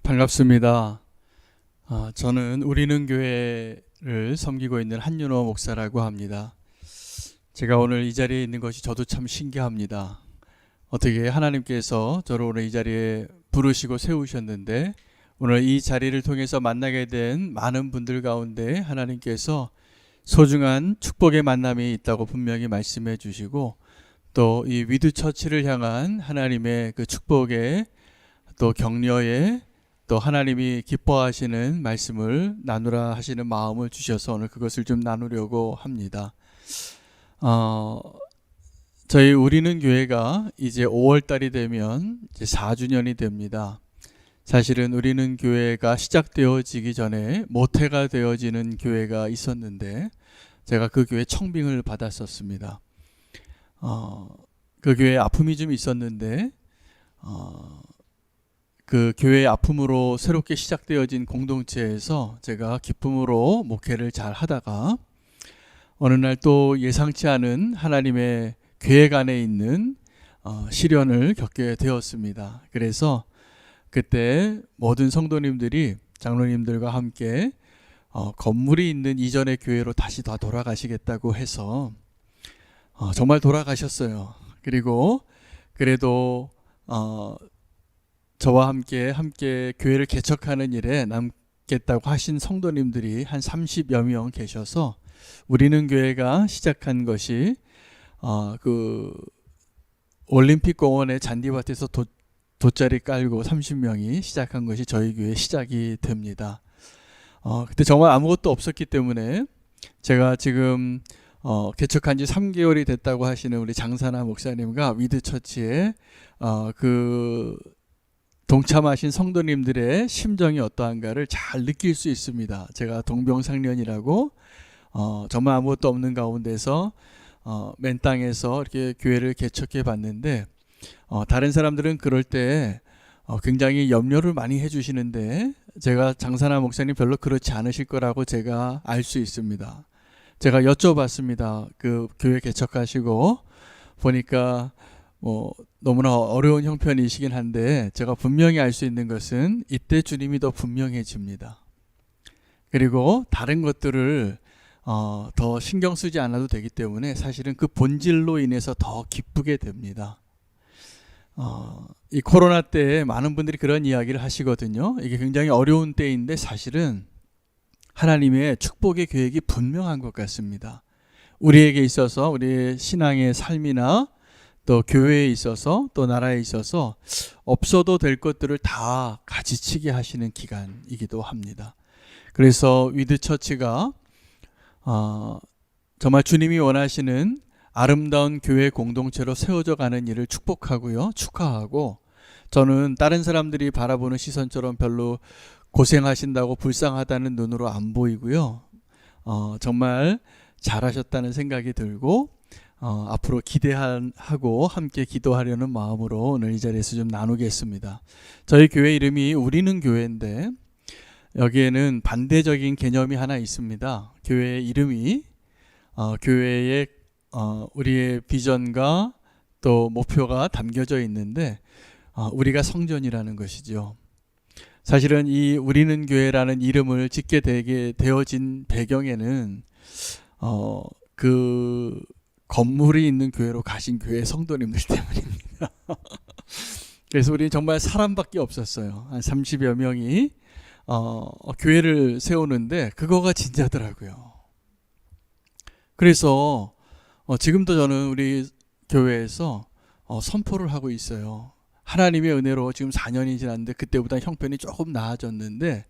반갑습니다. 저는 우리는 교회를 섬기고 있는 한윤호 목사라고 합니다. 제가 오늘 이 자리에 있는 것이 저도 참 신기합니다. 어떻게 하나님께서 저를 오늘 이 자리에 부르시고 세우셨는데 오늘 이 자리를 통해서 만나게 된 많은 분들 가운데 하나님께서 소중한 축복의 만남이 있다고 분명히 말씀해 주시고 또 이 위드처치를 향한 하나님의 그 축복의 또 격려의 또 하나님이 기뻐하시는 말씀을 나누라 하시는 마음을 주셔서 오늘 그것을 좀 나누려고 합니다. 저희 우리는 교회가 이제 5월달이 되면 이제 4주년이 됩니다. 사실은 우리는 교회가 시작되어지기 전에 모태가 되어지는 교회가 있었는데 제가 그 교회 청빙을 받았었습니다. 그 교회에 아픔이 좀 있었는데 그 교회의 아픔으로 새롭게 시작되어진 공동체에서 제가 기쁨으로 목회를 잘 하다가 어느 날 또 예상치 않은 하나님의 계획 안에 있는 시련을 겪게 되었습니다. 그래서 그때 모든 성도님들이 장로님들과 함께 건물이 있는 이전의 교회로 다시 다 돌아가시겠다고 해서 정말 돌아가셨어요. 그리고 그래도 저와 함께 교회를 개척하는 일에 남겠다고 하신 성도님들이 한 30여 명 계셔서 우리는 교회가 시작한 것이 그 올림픽 공원의 잔디밭에서 돗자리 깔고 30명이 시작한 것이 저희 교회 시작이 됩니다. 그때 정말 아무것도 없었기 때문에 제가 지금 개척한 지 3개월이 됐다고 하시는 우리 장사나 목사님과 위드처치에 그 동참하신 성도님들의 심정이 어떠한가를 잘 느낄 수 있습니다. 제가 동병상련이라고 정말 아무것도 없는 가운데서 맨 땅에서 이렇게 교회를 개척해 봤는데 다른 사람들은 그럴 때 굉장히 염려를 많이 해주시는데 제가 장사나 목사님 별로 그렇지 않으실 거라고 제가 알 수 있습니다. 제가 여쭤봤습니다. 그 교회 개척하시고 보니까 너무나 어려운 형편이시긴 한데 제가 분명히 알 수 있는 것은 이때 주님이 더 분명해집니다. 그리고 다른 것들을 더 신경 쓰지 않아도 되기 때문에 사실은 그 본질로 인해서 더 기쁘게 됩니다. 이 코로나 때에 많은 분들이 그런 이야기를 하시거든요. 이게 굉장히 어려운 때인데 사실은 하나님의 축복의 계획이 분명한 것 같습니다. 우리에게 있어서 우리의 신앙의 삶이나 또 교회에 있어서 또 나라에 있어서 없어도 될 것들을 다 가지치게 하시는 기간이기도 합니다. 그래서 위드처치가 정말 주님이 원하시는 아름다운 교회 공동체로 세워져 가는 일을 축복하고요, 축하하고 저는 다른 사람들이 바라보는 시선처럼 별로 고생하신다고 불쌍하다는 눈으로 안 보이고요. 정말 잘하셨다는 생각이 들고 앞으로 기대하고 함께 기도하려는 마음으로 오늘 이 자리에서 좀 나누겠습니다. 저희 교회 이름이 우리는 교회인데 여기에는 반대적인 개념이 하나 있습니다. 교회의 이름이 교회의 우리의 비전과 또 목표가 담겨져 있는데 우리가 성전이라는 것이죠. 사실은 이 우리는 교회라는 이름을 짓게 되어진 배경에는 그 건물이 있는 교회로 가신 교회 성도님들 때문입니다. 그래서 우리는 정말 사람밖에 없었어요. 한 30여 명이 교회를 세우는데 그거가 진짜더라고요. 그래서 지금도 저는 우리 교회에서 선포를 하고 있어요. 하나님의 은혜로 지금 4년이 지났는데 그때보다 형편이 조금 나아졌는데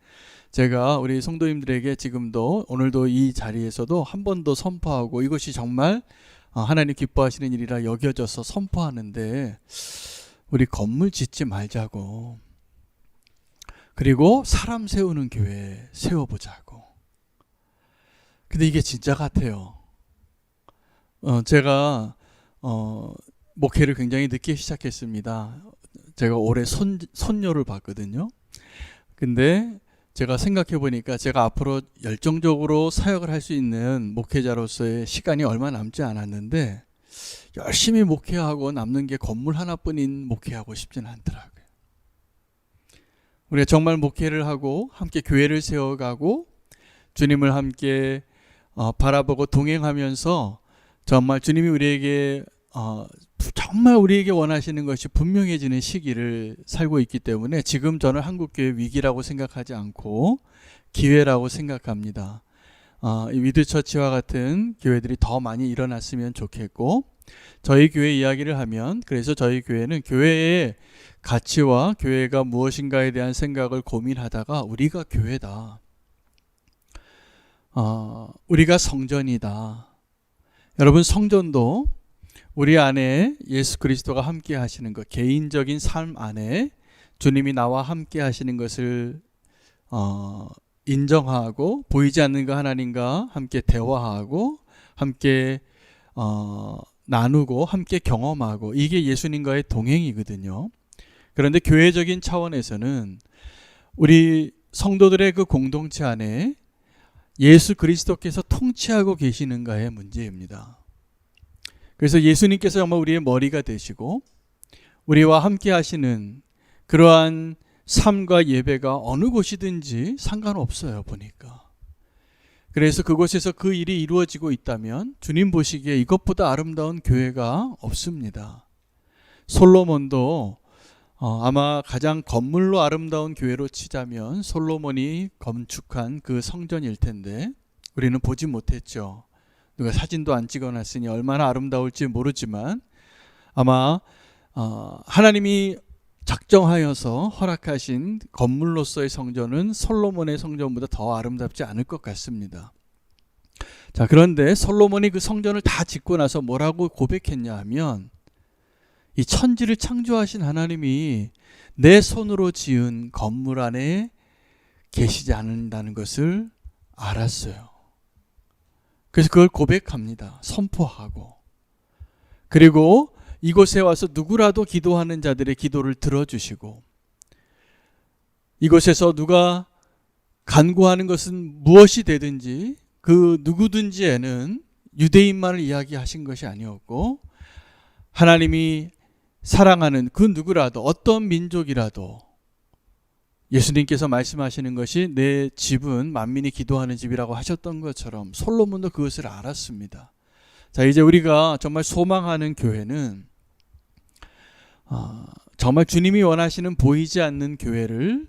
제가 우리 성도님들에게 지금도 오늘도 이 자리에서도 한 번 더 선포하고 이것이 정말 하나님 기뻐하시는 일이라 여겨져서 선포하는데 우리 건물 짓지 말자고, 그리고 사람 세우는 교회 세워보자고. 근데 이게 진짜 같아요. 제가 목회를 굉장히 늦게 시작했습니다. 제가 올해 손녀를 봤거든요. 근데 제가 생각해 보니까 제가 앞으로 열정적으로 사역을 할 수 있는 목회자로서의 시간이 얼마 남지 않았는데 열심히 목회하고 남는 게 건물 하나뿐인 목회하고 싶지는 않더라고요. 우리가 정말 목회를 하고 함께 교회를 세워가고 주님을 함께 바라보고 동행하면서 정말 주님이 우리에게 정말 우리에게 원하시는 것이 분명해지는 시기를 살고 있기 때문에 지금 저는 한국교회 위기라고 생각하지 않고 기회라고 생각합니다. 이 위드처치와 같은 교회들이 더 많이 일어났으면 좋겠고, 저희 교회 이야기를 하면, 그래서 저희 교회는 교회의 가치와 교회가 무엇인가에 대한 생각을 고민하다가 우리가 교회다, 우리가 성전이다. 여러분, 성전도 우리 안에 예수 그리스도가 함께 하시는 것, 개인적인 삶 안에 주님이 나와 함께 하시는 것을 인정하고, 보이지 않는 그 하나님과 함께 대화하고 함께 나누고 함께 경험하고, 이게 예수님과의 동행이거든요. 그런데 교회적인 차원에서는 우리 성도들의 그 공동체 안에 예수 그리스도께서 통치하고 계시는가의 문제입니다. 그래서 예수님께서 정말 우리의 머리가 되시고 우리와 함께 하시는 그러한 삶과 예배가 어느 곳이든지 상관없어요, 보니까. 그래서 그곳에서 그 일이 이루어지고 있다면 주님 보시기에 이것보다 아름다운 교회가 없습니다. 솔로몬도 아마 가장 건물로 아름다운 교회로 치자면 솔로몬이 건축한 그 성전일 텐데 우리는 보지 못했죠. 누가 사진도 안 찍어놨으니 얼마나 아름다울지 모르지만 아마 하나님이 작정하여서 허락하신 건물로서의 성전은 솔로몬의 성전보다 더 아름답지 않을 것 같습니다. 자, 그런데 솔로몬이 그 성전을 다 짓고 나서 뭐라고 고백했냐 하면, 이 천지를 창조하신 하나님이 내 손으로 지은 건물 안에 계시지 않는다는 것을 알았어요. 그래서 그걸 고백합니다. 선포하고. 그리고 이곳에 와서 누구라도 기도하는 자들의 기도를 들어주시고, 이곳에서 누가 간구하는 것은 무엇이 되든지 그 누구든지에는 유대인만을 이야기하신 것이 아니었고, 하나님이 사랑하는 그 누구라도, 어떤 민족이라도 예수님께서 말씀하시는 것이 내 집은 만민이 기도하는 집이라고 하셨던 것처럼 솔로몬도 그것을 알았습니다. 자, 이제 우리가 정말 소망하는 교회는 정말 주님이 원하시는 보이지 않는 교회를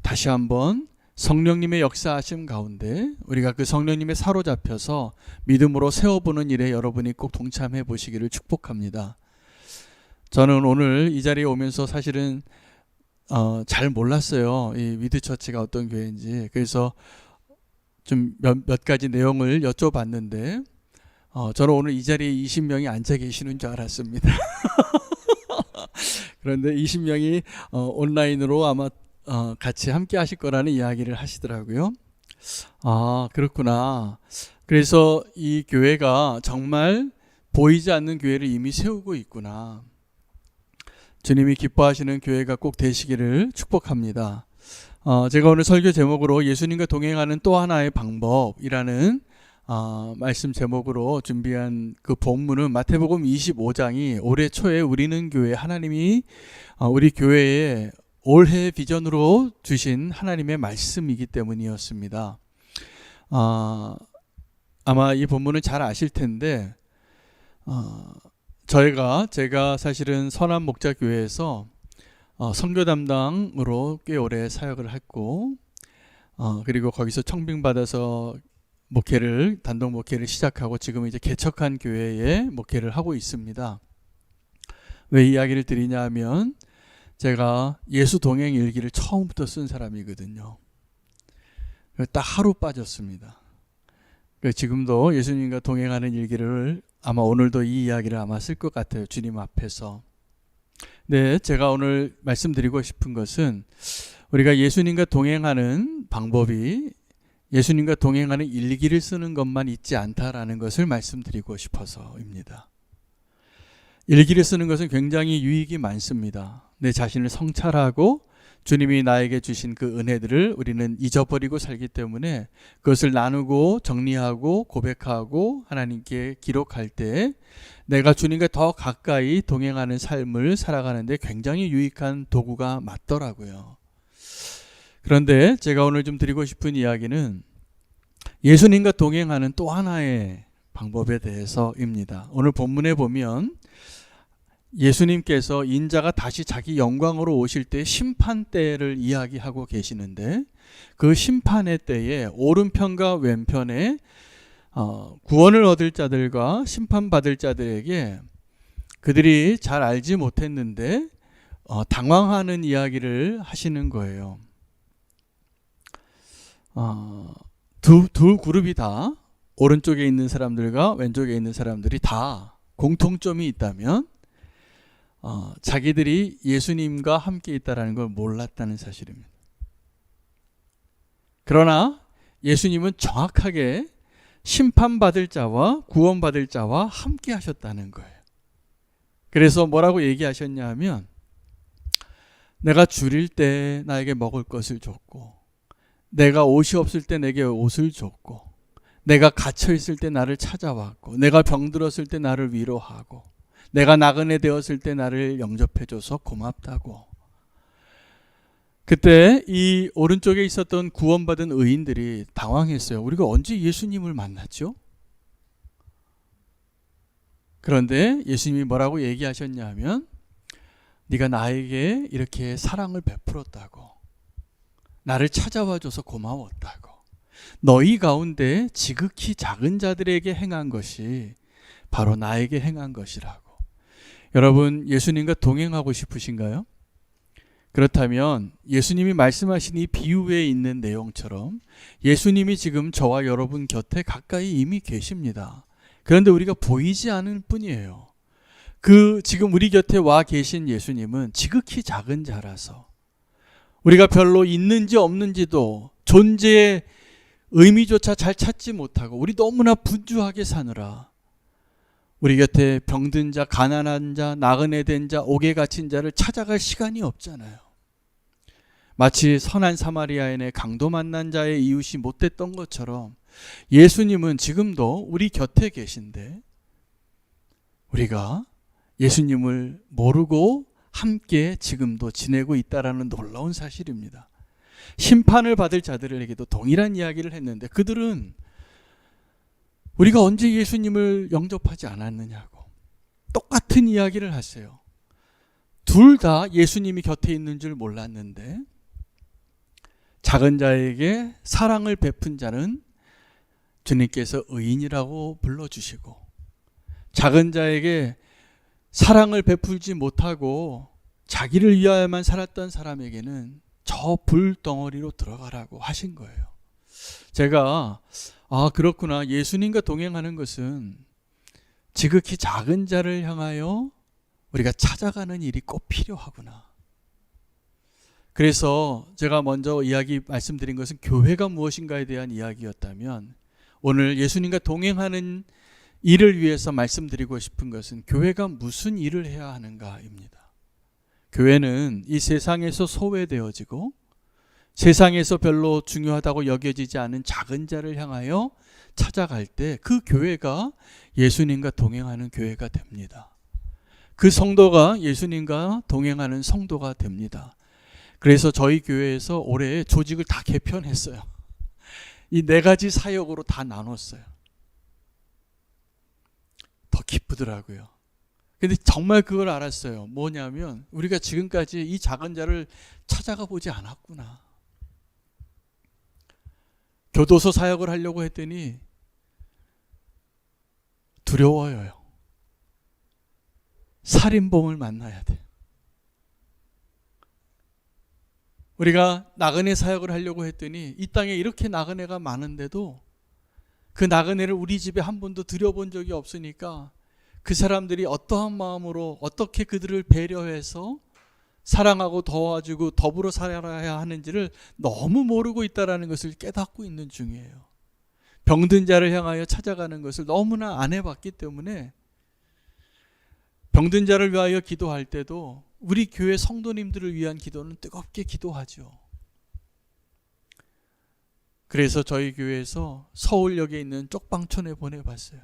다시 한번 성령님의 역사하심 가운데 우리가 그 성령님에 사로잡혀서 믿음으로 세워보는 일에 여러분이 꼭 동참해 보시기를 축복합니다. 저는 오늘 이 자리에 오면서 사실은 잘 몰랐어요. 이 위드처치가 어떤 교회인지. 그래서 좀 몇 가지 내용을 여쭤봤는데 저는 오늘 이 자리에 20명이 앉아 계시는 줄 알았습니다. 그런데 20명이 온라인으로 아마 같이 함께 하실 거라는 이야기를 하시더라고요. 아, 그렇구나. 그래서 이 교회가 정말 보이지 않는 교회를 이미 세우고 있구나. 주님이 기뻐하시는 교회가 꼭 되시기를 축복합니다. 제가 오늘 설교 제목으로 예수님과 동행하는 또 하나의 방법이라는 말씀 제목으로 준비한 그 본문은 마태복음 25장이 올해 초에 우리는 교회, 하나님이 우리 교회에 올해 비전으로 주신 하나님의 말씀이기 때문이었습니다. 아마 이 본문은 잘 아실 텐데 제가 사실은 선한 목자 교회에서 선교 담당으로 꽤 오래 사역을 했고, 그리고 거기서 청빙받아서 단독 목회를 시작하고 지금 이제 개척한 교회에 목회를 하고 있습니다. 왜 이야기를 드리냐 하면 제가 예수 동행 일기를 처음부터 쓴 사람이거든요. 딱 하루 빠졌습니다. 지금도 예수님과 동행하는 일기를 아마 오늘도 이 이야기를 아마 쓸 것 같아요. 주님 앞에서. 네, 제가 오늘 말씀드리고 싶은 것은 우리가 예수님과 동행하는 방법이 예수님과 동행하는 일기를 쓰는 것만 있지 않다라는 것을 말씀드리고 싶어서입니다. 일기를 쓰는 것은 굉장히 유익이 많습니다. 내 자신을 성찰하고 주님이 나에게 주신 그 은혜들을 우리는 잊어버리고 살기 때문에 그것을 나누고 정리하고 고백하고 하나님께 기록할 때 내가 주님과 더 가까이 동행하는 삶을 살아가는데 굉장히 유익한 도구가 맞더라고요. 그런데 제가 오늘 좀 드리고 싶은 이야기는 예수님과 동행하는 또 하나의 방법에 대해서입니다. 오늘 본문에 보면 예수님께서 인자가 다시 자기 영광으로 오실 때 심판 때를 이야기하고 계시는데, 그 심판의 때에 오른편과 왼편에 구원을 얻을 자들과 심판받을 자들에게 그들이 잘 알지 못했는데 당황하는 이야기를 하시는 거예요. 두 그룹이 다, 오른쪽에 있는 사람들과 왼쪽에 있는 사람들이 다 공통점이 있다면 자기들이 예수님과 함께 있다는 걸 몰랐다는 사실입니다. 그러나 예수님은 정확하게 심판받을 자와 구원받을 자와 함께 하셨다는 거예요. 그래서 뭐라고 얘기하셨냐 하면, 내가 줄일 때 나에게 먹을 것을 줬고, 내가 옷이 없을 때 내게 옷을 줬고, 내가 갇혀 있을 때 나를 찾아왔고, 내가 병들었을 때 나를 위로하고, 내가 나그네 되었을 때 나를 영접해줘서 고맙다고. 그때 이 오른쪽에 있었던 구원받은 의인들이 당황했어요. 우리가 언제 예수님을 만났죠? 그런데 예수님이 뭐라고 얘기하셨냐 하면, 네가 나에게 이렇게 사랑을 베풀었다고, 나를 찾아와줘서 고마웠다고, 너희 가운데 지극히 작은 자들에게 행한 것이 바로 나에게 행한 것이라고. 여러분, 예수님과 동행하고 싶으신가요? 그렇다면 예수님이 말씀하신 이 비유에 있는 내용처럼 예수님이 지금 저와 여러분 곁에 가까이 이미 계십니다. 그런데 우리가 보이지 않을 뿐이에요. 지금 우리 곁에 와 계신 예수님은 지극히 작은 자라서 우리가 별로 있는지 없는지도 존재의 의미조차 잘 찾지 못하고, 우리 너무나 분주하게 사느라 우리 곁에 병든 자, 가난한 자, 나그네 된 자, 옥에 갇힌 자를 찾아갈 시간이 없잖아요. 마치 선한 사마리아인의 강도 만난 자의 이웃이 못됐던 것처럼 예수님은 지금도 우리 곁에 계신데, 우리가 예수님을 모르고 함께 지금도 지내고 있다라는 놀라운 사실입니다. 심판을 받을 자들에게도 동일한 이야기를 했는데, 그들은 우리가 언제 예수님을 영접하지 않았느냐고 똑같은 이야기를 하세요. 둘 다 예수님이 곁에 있는 줄 몰랐는데, 작은 자에게 사랑을 베푼 자는 주님께서 의인이라고 불러주시고, 작은 자에게 사랑을 베풀지 못하고 자기를 위하여만 살았던 사람에게는 저 불덩어리로 들어가라고 하신 거예요. 제가 그렇구나, 예수님과 동행하는 것은 지극히 작은 자를 향하여 우리가 찾아가는 일이 꼭 필요하구나. 그래서 제가 먼저 말씀드린 것은 교회가 무엇인가에 대한 이야기였다면, 오늘 예수님과 동행하는 일을 위해서 말씀드리고 싶은 것은 교회가 무슨 일을 해야 하는가입니다. 교회는 이 세상에서 소외되어지고 세상에서 별로 중요하다고 여겨지지 않은 작은 자를 향하여 찾아갈 때 그 교회가 예수님과 동행하는 교회가 됩니다. 그 성도가 예수님과 동행하는 성도가 됩니다. 그래서 저희 교회에서 올해 조직을 다 개편했어요. 이 4가지 사역으로 다 나눴어요. 더 기쁘더라고요. 근데 정말 그걸 알았어요. 뭐냐면 우리가 지금까지 이 작은 자를 찾아가 보지 않았구나. 교도소 사역을 하려고 했더니 두려워요. 살인범을 만나야 돼. 우리가 나그네 사역을 하려고 했더니 이 땅에 이렇게 나그네가 많은데도 그 나그네를 우리 집에 한 번도 들여본 적이 없으니까 그 사람들이 어떠한 마음으로 어떻게 그들을 배려해서 사랑하고 도와주고 더불어 살아야 하는지를 너무 모르고 있다는 것을 깨닫고 있는 중이에요. 병든 자를 향하여 찾아가는 것을 너무나 안 해봤기 때문에 병든 자를 위하여 기도할 때도 우리 교회 성도님들을 위한 기도는 뜨겁게 기도하죠. 그래서 저희 교회에서 서울역에 있는 쪽방촌에 보내봤어요.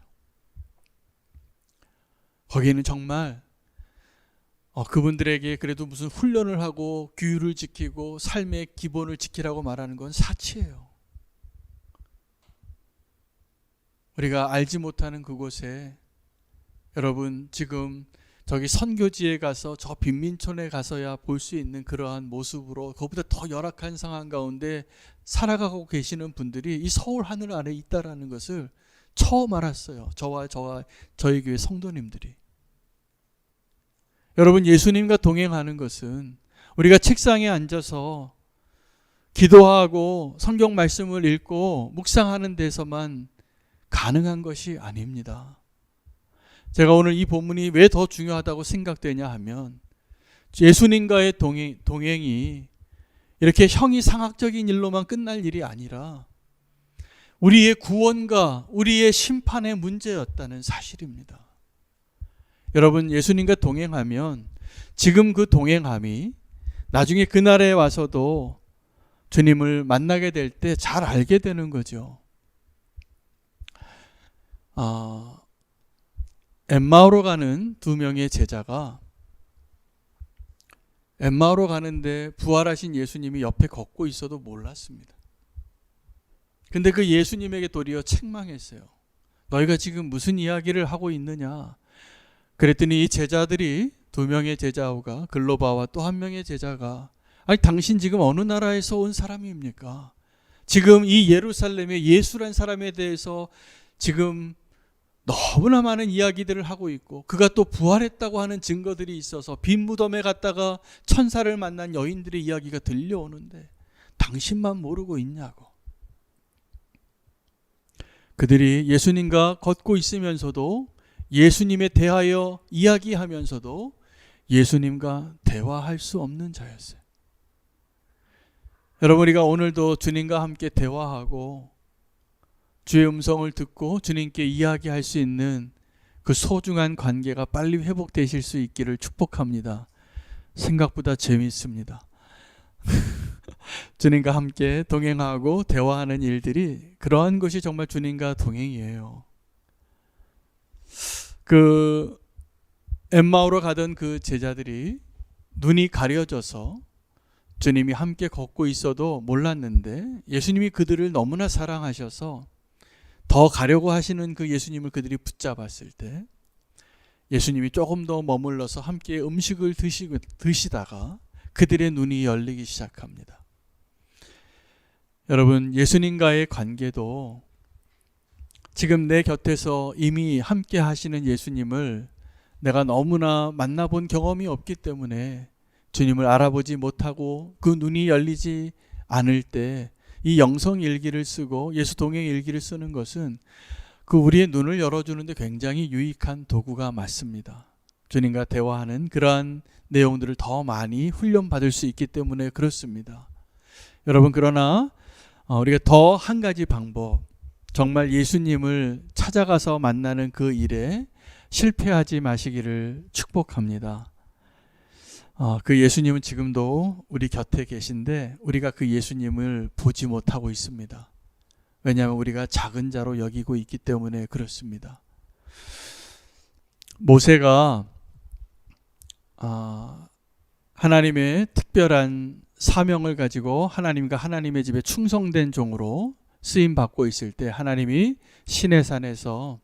거기는 정말 그분들에게 그래도 무슨 훈련을 하고 규율을 지키고 삶의 기본을 지키라고 말하는 건 사치예요. 우리가 알지 못하는 그곳에 여러분 지금 저기 선교지에 가서 저 빈민촌에 가서야 볼 수 있는 그러한 모습으로 그보다 더 열악한 상황 가운데 살아가고 계시는 분들이 이 서울 하늘 아래 있다라는 것을 처음 알았어요. 저와 저희 교회 성도님들이. 여러분 예수님과 동행하는 것은 우리가 책상에 앉아서 기도하고 성경 말씀을 읽고 묵상하는 데서만 가능한 것이 아닙니다. 제가 오늘 이 본문이 왜 더 중요하다고 생각되냐 하면 예수님과의 동행이 이렇게 형이상학적인 일로만 끝날 일이 아니라 우리의 구원과 우리의 심판의 문제였다는 사실입니다. 여러분 예수님과 동행하면 지금 그 동행함이 나중에 그날에 와서도 주님을 만나게 될 때 잘 알게 되는 거죠. 엠마오로 가는 두 명의 제자가 엠마오로 가는데 부활하신 예수님이 옆에 걷고 있어도 몰랐습니다. 근데 그 예수님에게 도리어 책망했어요. 너희가 지금 무슨 이야기를 하고 있느냐? 그랬더니 이 제자들이 두 명의 제자가 글로바와 또 한 명의 제자가 아니 당신 지금 어느 나라에서 온 사람입니까? 지금 이 예루살렘의 예수란 사람에 대해서 지금 너무나 많은 이야기들을 하고 있고 그가 또 부활했다고 하는 증거들이 있어서 빈 무덤에 갔다가 천사를 만난 여인들의 이야기가 들려오는데 당신만 모르고 있냐고. 그들이 예수님과 걷고 있으면서도 예수님에 대하여 이야기하면서도 예수님과 대화할 수 없는 자였어요. 여러분 우리가 오늘도 주님과 함께 대화하고 주의 음성을 듣고 주님께 이야기할 수 있는 그 소중한 관계가 빨리 회복되실 수 있기를 축복합니다. 생각보다 재미있습니다. 주님과 함께 동행하고 대화하는 일들이 그러한 것이 정말 주님과 동행이에요. 그 엠마오로 가던 그 제자들이 눈이 가려져서 주님이 함께 걷고 있어도 몰랐는데 예수님이 그들을 너무나 사랑하셔서 더 가려고 하시는 그 예수님을 그들이 붙잡았을 때 예수님이 조금 더 머물러서 함께 음식을 드시다가 그들의 눈이 열리기 시작합니다. 여러분 예수님과의 관계도 지금 내 곁에서 이미 함께 하시는 예수님을 내가 너무나 만나본 경험이 없기 때문에 주님을 알아보지 못하고 그 눈이 열리지 않을 때 이 영성 일기를 쓰고 예수 동행 일기를 쓰는 것은 그 우리의 눈을 열어주는데 굉장히 유익한 도구가 맞습니다. 주님과 대화하는 그러한 내용들을 더 많이 훈련받을 수 있기 때문에 그렇습니다. 여러분 그러나 우리가 더 한 가지 방법, 정말 예수님을 찾아가서 만나는 그 일에 실패하지 마시기를 축복합니다. 그 예수님은 지금도 우리 곁에 계신데 우리가 그 예수님을 보지 못하고 있습니다. 왜냐하면 우리가 작은 자로 여기고 있기 때문에 그렇습니다. 모세가 하나님의 특별한 사명을 가지고 하나님과 하나님의 집에 충성된 종으로 쓰임받고 있을 때 하나님이 시내산에서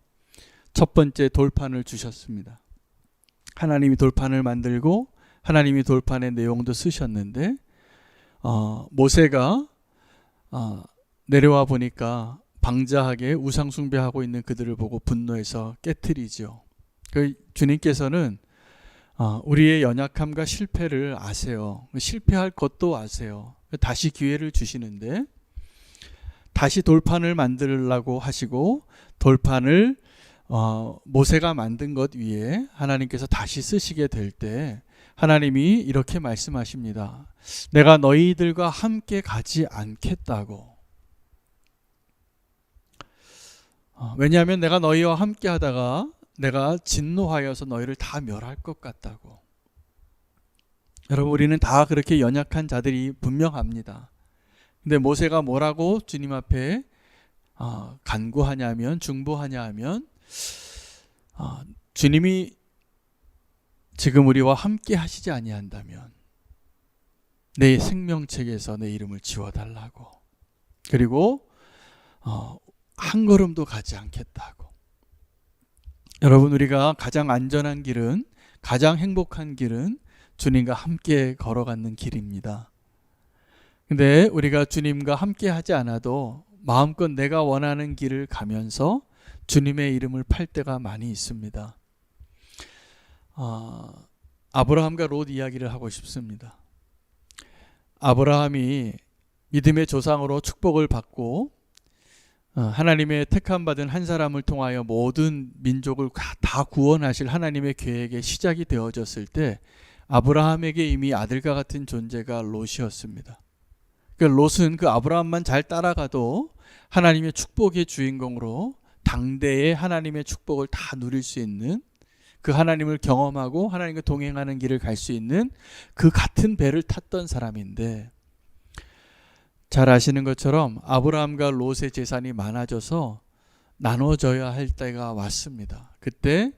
첫 번째 돌판을 주셨습니다. 하나님이 돌판을 만들고 하나님이 돌판의 내용도 쓰셨는데 모세가 내려와 보니까 방자하게 우상 숭배하고 있는 그들을 보고 분노해서 깨트리죠. 그 주님께서는 우리의 연약함과 실패를 아세요. 실패할 것도 아세요. 다시 기회를 주시는데 다시 돌판을 만들려고 하시고 돌판을 모세가 만든 것 위에 하나님께서 다시 쓰시게 될 때 하나님이 이렇게 말씀하십니다. 내가 너희들과 함께 가지 않겠다고. 왜냐하면 내가 너희와 함께 하다가 내가 진노하여서 너희를 다 멸할 것 같다고. 여러분 우리는 다 그렇게 연약한 자들이 분명합니다. 근데 모세가 뭐라고 주님 앞에 간구하냐면 중보하냐 하면 주님이 지금 우리와 함께 하시지 아니한다면 내 생명책에서 내 이름을 지워달라고, 그리고 한 걸음도 가지 않겠다고. 여러분, 우리가 가장 안전한 길은, 가장 행복한 길은 주님과 함께 걸어가는 길입니다. 근데 우리가 주님과 함께 하지 않아도 마음껏 내가 원하는 길을 가면서 주님의 이름을 팔 때가 많이 있습니다. 아브라함과 롯 이야기를 하고 싶습니다. 아브라함이 믿음의 조상으로 축복을 받고 하나님의 택함받은 한 사람을 통하여 모든 민족을 다 구원하실 하나님의 계획의 시작이 되어졌을 때 아브라함에게 이미 아들과 같은 존재가 롯이었습니다. 롯은 그 아브라함만 잘 따라가도 하나님의 축복의 주인공으로 당대의 하나님의 축복을 다 누릴 수 있는, 그 하나님을 경험하고 하나님과 동행하는 길을 갈 수 있는 그 같은 배를 탔던 사람인데, 잘 아시는 것처럼 아브라함과 롯의 재산이 많아져서 나눠져야 할 때가 왔습니다. 그때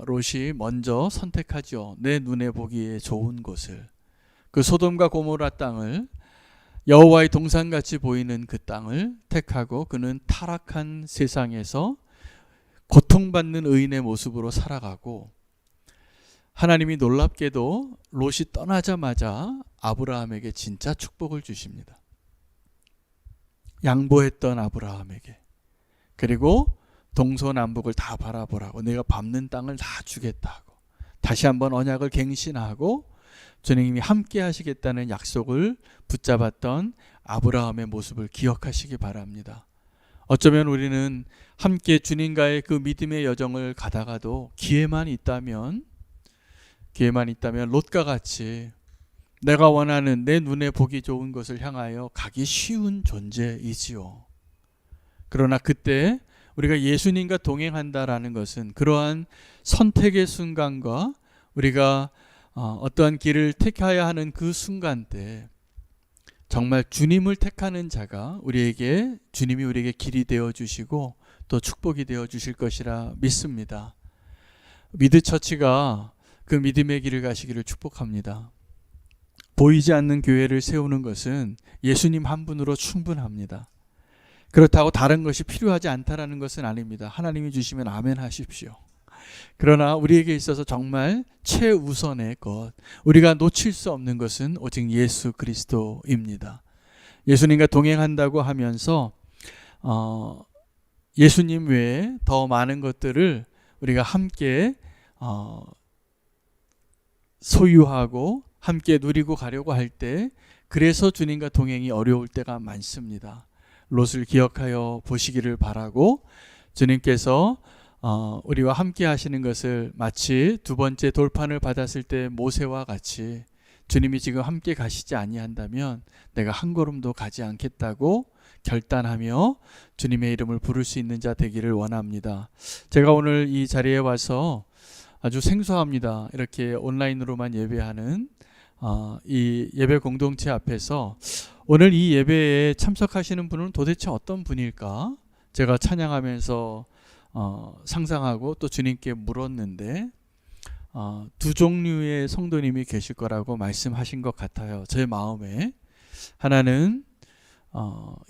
롯이 먼저 선택하죠. 내 눈에 보기에 좋은 곳을, 그 소돔과 고모라 땅을, 여호와의 동산같이 보이는 그 땅을 택하고 그는 타락한 세상에서 고통받는 의인의 모습으로 살아가고, 하나님이 놀랍게도 롯이 떠나자마자 아브라함에게 진짜 축복을 주십니다. 양보했던 아브라함에게, 그리고 동서남북을 다 바라보라고, 내가 밟는 땅을 다 주겠다고, 다시 한번 언약을 갱신하고 주님이 함께 하시겠다는 약속을 붙잡았던 아브라함의 모습을 기억하시기 바랍니다. 어쩌면 우리는 함께 주님과의 그 믿음의 여정을 가다가도 기회만 있다면 롯과 같이 내가 원하는 내 눈에 보기 좋은 것을 향하여 가기 쉬운 존재이지요. 그러나 그때 우리가 예수님과 동행한다라는 것은 그러한 선택의 순간과 우리가 어떠한 길을 택해야 하는 그 순간 때 정말 주님을 택하는 자가 주님이 우리에게 길이 되어 주시고 또 축복이 되어 주실 것이라 믿습니다. 미드처치가 그 믿음의 길을 가시기를 축복합니다. 보이지 않는 교회를 세우는 것은 예수님 한 분으로 충분합니다. 그렇다고 다른 것이 필요하지 않다라는 것은 아닙니다. 하나님이 주시면 아멘 하십시오. 그러나 우리에게 있어서 정말 최우선의 것, 우리가 놓칠 수 없는 것은 오직 예수 그리스도입니다. 예수님과 동행한다고 하면서 예수님 외에 더 많은 것들을 우리가 함께 소유하고 함께 누리고 가려고 할 때, 그래서 주님과 동행이 어려울 때가 많습니다. 롯을 기억하여 보시기를 바라고, 주님께서 우리와 함께 하시는 것을 마치 두 번째 돌판을 받았을 때 모세와 같이 주님이 지금 함께 가시지 아니한다면 내가 한 걸음도 가지 않겠다고 결단하며 주님의 이름을 부를 수 있는 자 되기를 원합니다. 제가 오늘 이 자리에 와서 아주 생소합니다. 이렇게 온라인으로만 예배하는 이 예배 공동체 앞에서 오늘 이 예배에 참석하시는 분은 도대체 어떤 분일까? 제가 찬양하면서 상상하고 또 주님께 물었는데 두 종류의 성도님이 계실 거라고 말씀하신 것 같아요. 제 마음에 하나는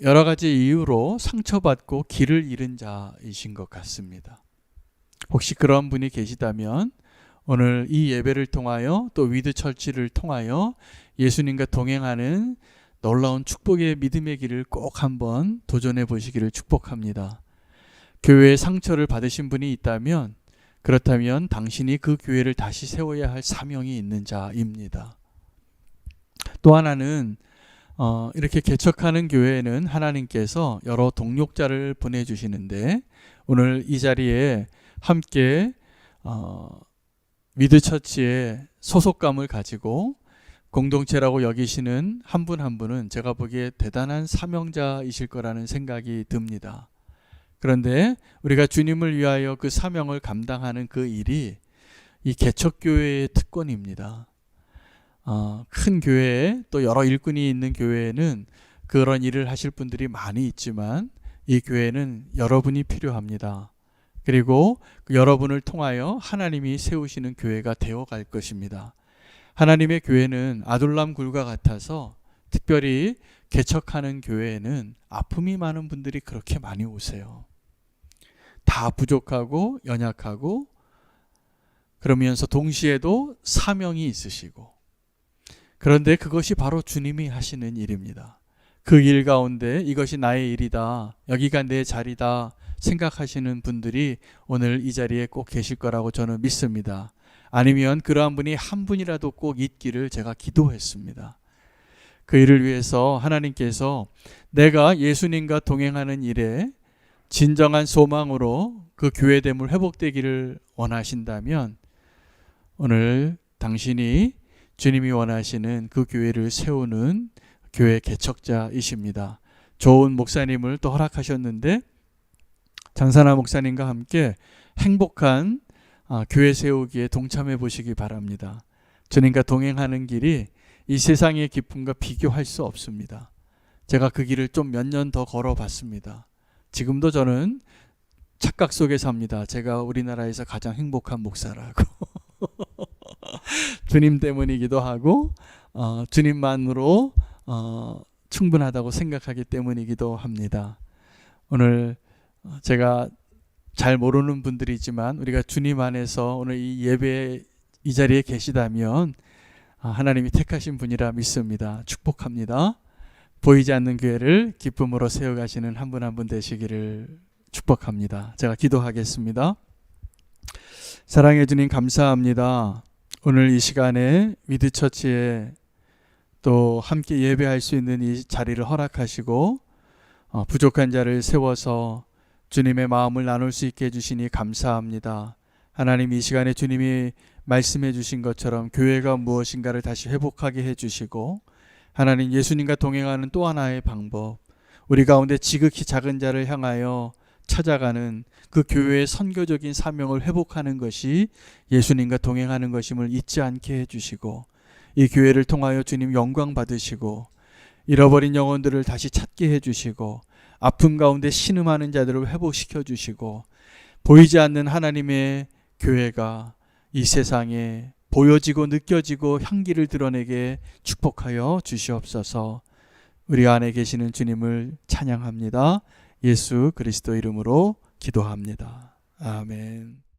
여러 가지 이유로 상처받고 길을 잃은 자이신 것 같습니다. 혹시 그런 분이 계시다면 오늘 이 예배를 통하여 또 위드처치를 통하여 예수님과 동행하는 놀라운 축복의 믿음의 길을 꼭 한번 도전해 보시기를 축복합니다. 교회의 상처를 받으신 분이 있다면, 그렇다면 당신이 그 교회를 다시 세워야 할 사명이 있는 자입니다. 또 하나는 이렇게 개척하는 교회에는 하나님께서 여러 동력자를 보내주시는데, 오늘 이 자리에 함께 위드처치의 소속감을 가지고 공동체라고 여기시는 한 분 한 분은 제가 보기에 대단한 사명자이실 거라는 생각이 듭니다. 그런데 우리가 주님을 위하여 그 사명을 감당하는 그 일이 이 개척교회의 특권입니다. 큰 교회에 또 여러 일꾼이 있는 교회에는 그런 일을 하실 분들이 많이 있지만 이 교회는 여러분이 필요합니다. 그리고 여러분을 통하여 하나님이 세우시는 교회가 되어갈 것입니다. 하나님의 교회는 아둘람 굴과 같아서 특별히 개척하는 교회에는 아픔이 많은 분들이 그렇게 많이 오세요. 다 부족하고 연약하고 그러면서 동시에도 사명이 있으시고, 그런데 그것이 바로 주님이 하시는 일입니다. 그 일 가운데 이것이 나의 일이다, 여기가 내 자리다 생각하시는 분들이 오늘 이 자리에 꼭 계실 거라고 저는 믿습니다. 아니면 그러한 분이 한 분이라도 꼭 있기를 제가 기도했습니다. 그 일을 위해서 하나님께서 내가 예수님과 동행하는 일에 진정한 소망으로 그 교회됨을 회복되기를 원하신다면 오늘 당신이 주님이 원하시는 그 교회를 세우는 교회 개척자이십니다. 좋은 목사님을 또 허락하셨는데 장사나 목사님과 함께 행복한 교회 세우기에 동참해 보시기 바랍니다. 주님과 동행하는 길이 이 세상의 기쁨과 비교할 수 없습니다. 제가 그 길을 좀 몇 년 더 걸어봤습니다. 지금도 저는 착각 속에 삽니다. 제가 우리나라에서 가장 행복한 목사라고. 주님 때문이기도 하고 주님만으로 충분하다고 생각하기 때문이기도 합니다. 오늘 제가 잘 모르는 분들이지만 우리가 주님 안에서 오늘 이 예배 이 자리에 계시다면 하나님이 택하신 분이라 믿습니다. 축복합니다. 보이지 않는 교회를 기쁨으로 세워가시는 한 분 한 분 되시기를 축복합니다. 제가 기도하겠습니다. 사랑해 주님 감사합니다. 오늘 이 시간에 위드처치에 또 함께 예배할 수 있는 이 자리를 허락하시고 부족한 자를 세워서 주님의 마음을 나눌 수 있게 해주시니 감사합니다. 하나님, 이 시간에 주님이 말씀해 주신 것처럼 교회가 무엇인가를 다시 회복하게 해주시고, 하나님, 예수님과 동행하는 또 하나의 방법, 우리 가운데 지극히 작은 자를 향하여 찾아가는 그 교회의 선교적인 사명을 회복하는 것이 예수님과 동행하는 것임을 잊지 않게 해주시고, 이 교회를 통하여 주님 영광 받으시고 잃어버린 영혼들을 다시 찾게 해주시고 아픔 가운데 신음하는 자들을 회복시켜 주시고 보이지 않는 하나님의 교회가 이 세상에 보여지고 느껴지고 향기를 드러내게 축복하여 주시옵소서. 우리 안에 계시는 주님을 찬양합니다. 예수 그리스도 이름으로 기도합니다. 아멘.